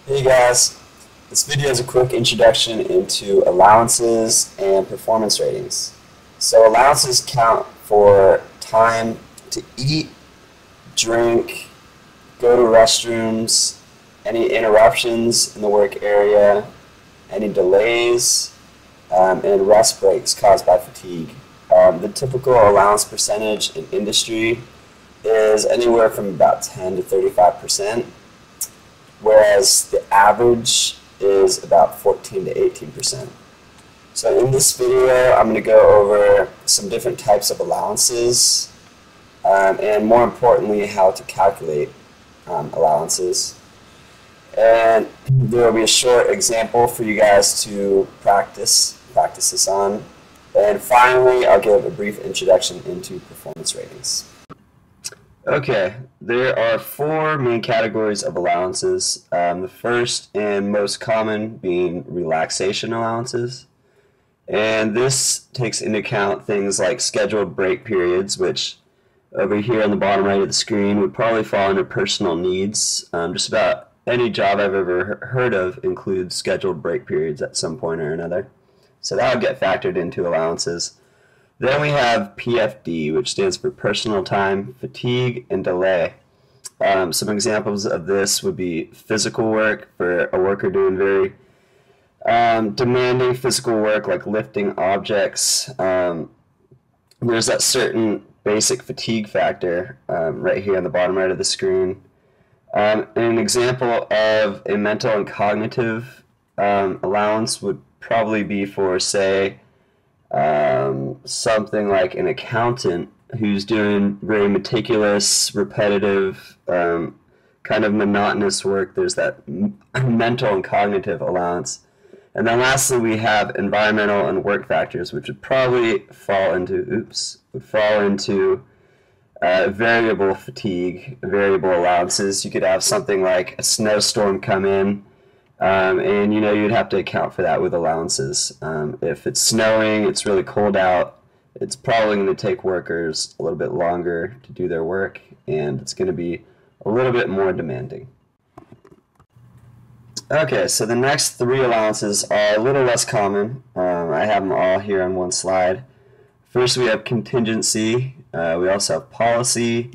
Hey guys, this video is a quick introduction into allowances and performance ratings. So allowances count for time to eat, drink, go to restrooms, any interruptions in the work area, any delays, and rest breaks caused by fatigue. The typical allowance percentage in industry is anywhere from about 10 to 35%. Whereas the average is about 14 to 18%. So in this video, I'm going to go over some different types of allowances, and more importantly, how to calculate allowances. And there will be a short example for you guys to practice this on. And finally, I'll give a brief introduction into performance ratings. Okay, there are four main categories of allowances. The first and most common being relaxation allowances. And this takes into account things like scheduled break periods, which over here on the bottom right of the screen would probably fall under personal needs. Just about any job I've ever heard of includes scheduled break periods at some point or another. So that would get factored into allowances. Then we have PFD, which stands for personal time, fatigue, and delay. Some examples of this would be physical work for a worker doing very demanding physical work like lifting objects. There's that certain basic fatigue factor right here on the bottom right of the screen. An example of a mental and cognitive allowance would probably be for, say, something like an accountant who's doing very meticulous, repetitive, kind of monotonous work. There's that mental and cognitive allowance. And then lastly, we have environmental and work factors, which would probably fall into, variable fatigue, variable allowances. You could have something like a snowstorm come in, and you'd have to account for that with allowances. If it's snowing, it's really cold out, it's probably going to take workers a little bit longer to do their work, and it's going to be a little bit more demanding. Okay, so the next three allowances are a little less common. I have them all here on one slide. First we have contingency, we also have policy,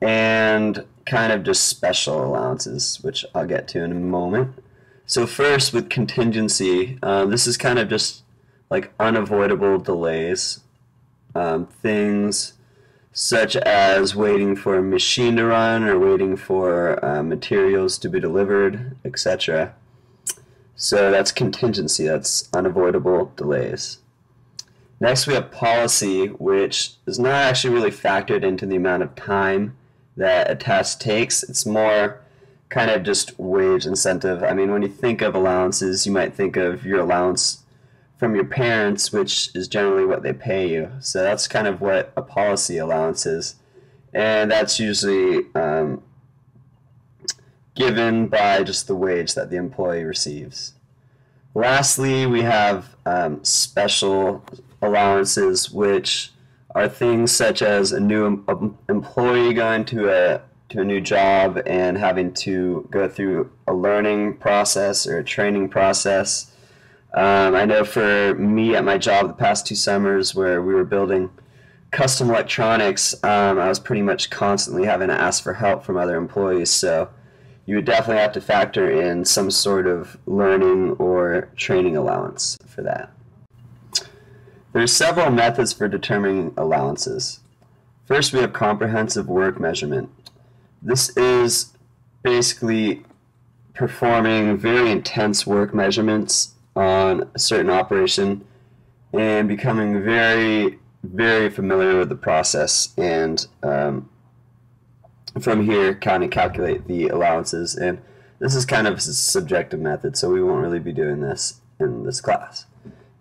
and kind of just special allowances, which I'll get to in a moment. So first with contingency, this is kind of just like unavoidable delays. Things such as waiting for a machine to run or waiting for materials to be delivered, etc. So that's contingency, that's unavoidable delays. Next we have policy, which is not actually really factored into the amount of time that a task takes. It's more kind of just wage incentive. I mean, when you think of allowances, you might think of your allowance from your parents, which is generally what they pay you. So that's kind of what a policy allowance is. And that's usually given by just the wage that the employee receives. Lastly, we have special allowances, which are things such as a new employee going to a new job and having to go through a learning process or a training process. I know for me at my job the past 2 summers where we were building custom electronics, I was pretty much constantly having to ask for help from other employees, so you would definitely have to factor in some sort of learning or training allowance for that. There's several methods for determining allowances. First we have comprehensive work measurement. This is basically performing very intense work measurements on a certain operation and becoming very, very familiar with the process, and from here kind of calculate the allowances. And this is kind of a subjective method, so we won't really be doing this in this class.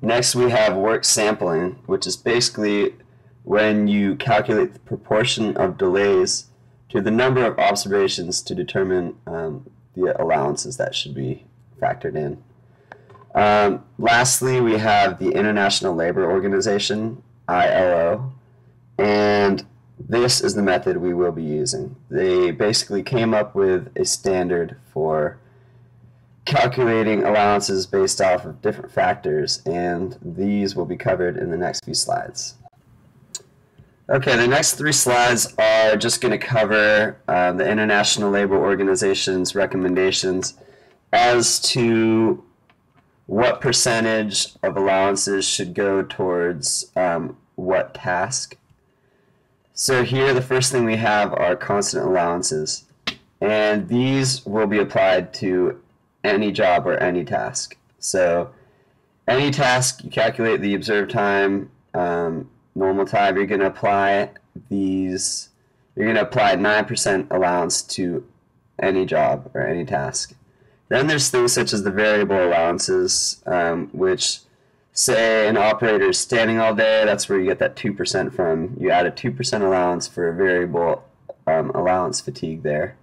Next we have work sampling, which is basically when you calculate the proportion of delays to the number of observations to determine the allowances that should be factored in. Lastly, we have the International Labor Organization, ILO, and this is the method we will be using. They basically came up with a standard for calculating allowances based off of different factors, and these will be covered in the next few slides. Okay, the next 3 slides are just going to cover the International Labor Organization's recommendations as to what percentage of allowances should go towards what task. So here the first thing we have are constant allowances, and these will be applied to any job or any task. So any task, you calculate the observed time, normal time, you're going to apply 9% allowance to any job or any task. Then there's things such as the variable allowances, which say an operator is standing all day, that's where you get that 2% from. You add a 2% allowance for a variable allowance fatigue there.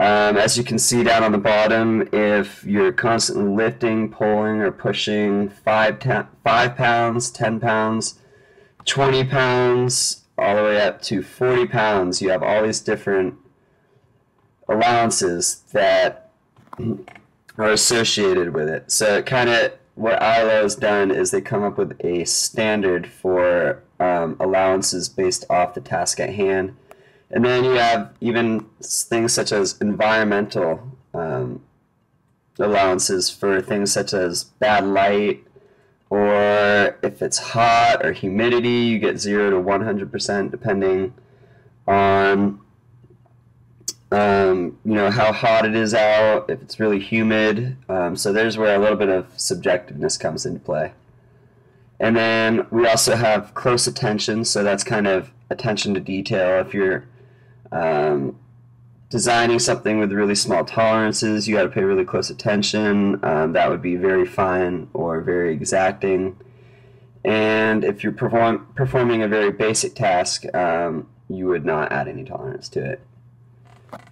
As you can see down on the bottom, if you're constantly lifting, pulling, or pushing 5 pounds, 10 pounds, 20 pounds, all the way up to 40 pounds, you have all these different allowances that are associated with it. So kind of what ILO has done is they come up with a standard for allowances based off the task at hand. And then you have even things such as environmental allowances for things such as bad light, or if it's hot or humidity, you get 0 to 100% depending on how hot it is out, if it's really humid. So there's where a little bit of subjectiveness comes into play. And then we also have close attention, so that's kind of attention to detail. If you're designing something with really small tolerances, you got to pay really close attention. That would be very fine or very exacting. And if you're performing a very basic task, you would not add any tolerance to it.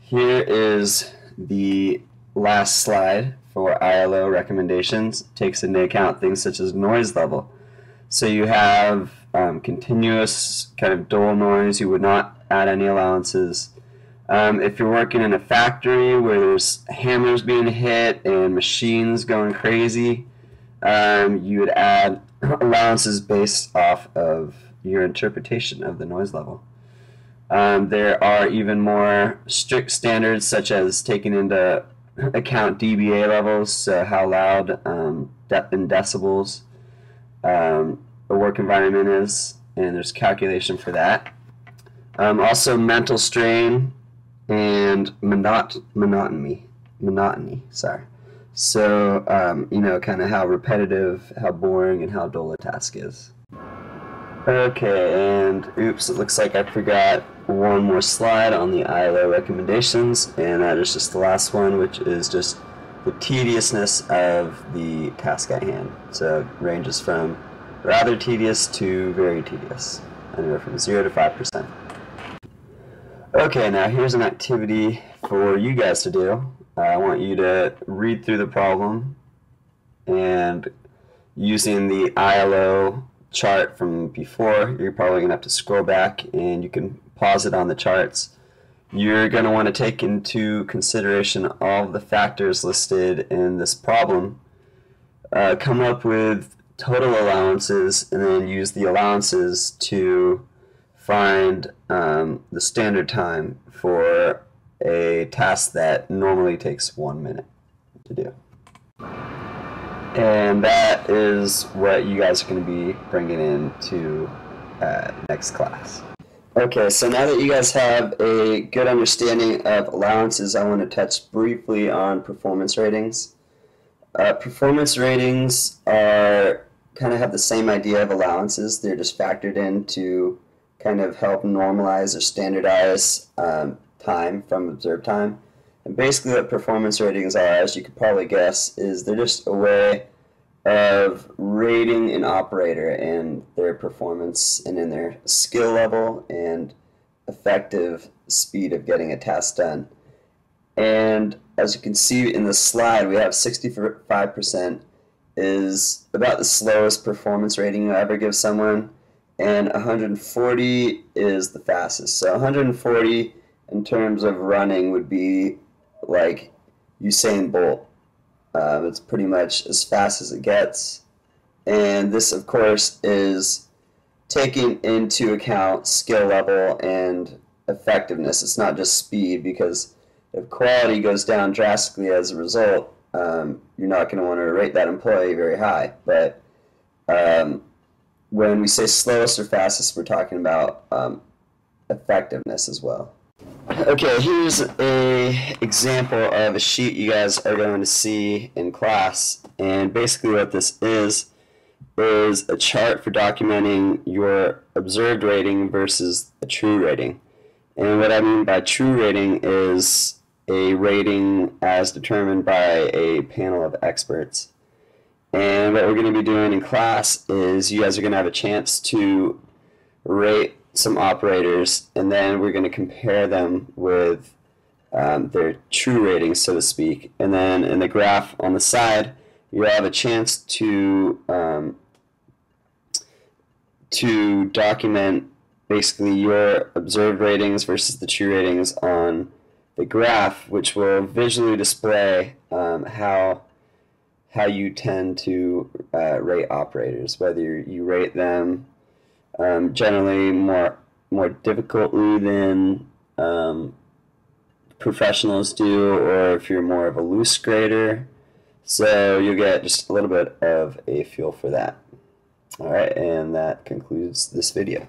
Here is the last slide for ILO recommendations. It takes into account things such as noise level. So you have continuous kind of dull noise, you would not add any allowances. If you're working in a factory where there's hammers being hit and machines going crazy, you would add allowances based off of your interpretation of the noise level. There are even more strict standards, such as taking into account dBA levels, so how loud in decibels a work environment is, and there's calculation for that. Also mental strain and monotony. Sorry. So kind of how repetitive, how boring, and how dull a task is. Okay, and oops, it looks like I forgot one more slide on the ILO recommendations, and that is just the last one, which is just the tediousness of the task at hand. So it ranges from rather tedious to very tedious, anywhere from 0 to 5%. Okay, now here's an activity for you guys to do. I want you to read through the problem, and using the ILO chart from before, you're probably going to have to scroll back, and you can pause it on the charts. You're going to want to take into consideration all of the factors listed in this problem, come up with total allowances, and then use the allowances to find the standard time for a task that normally takes 1 minute to do. And that is what you guys are going to be bringing into next class. Okay, so now that you guys have a good understanding of allowances, I want to touch briefly on performance ratings. Performance ratings are kind of have the same idea of allowances. They're just factored in to kind of help normalize or standardize time from observed time. And basically what performance ratings are, as you could probably guess, is they're just a way of rating an operator and their performance and in their skill level and effective speed of getting a task done. And as you can see in the slide, we have 65% is about the slowest performance rating you'll ever give someone, and 140 is the fastest. So 140 in terms of running would be like Usain Bolt. It's pretty much as fast as it gets. And this, of course, is taking into account skill level and effectiveness. It's not just speed, because if quality goes down drastically as a result, you're not going to want to rate that employee very high. But when we say slowest or fastest, we're talking about effectiveness as well. Okay, here's an example of a sheet you guys are going to see in class, and basically what this is a chart for documenting your observed rating versus a true rating. And what I mean by true rating is a rating as determined by a panel of experts. And what we're going to be doing in class is you guys are going to have a chance to rate some operators, and then we're going to compare them with their true ratings, so to speak. And then in the graph on the side, you'll have a chance to document basically your observed ratings versus the true ratings on the graph, which will visually display how you tend to rate operators, whether you rate them generally more difficultly than professionals do, or if you're more of a loose grader. So you'll get just a little bit of a feel for that. Alright, and that concludes this video.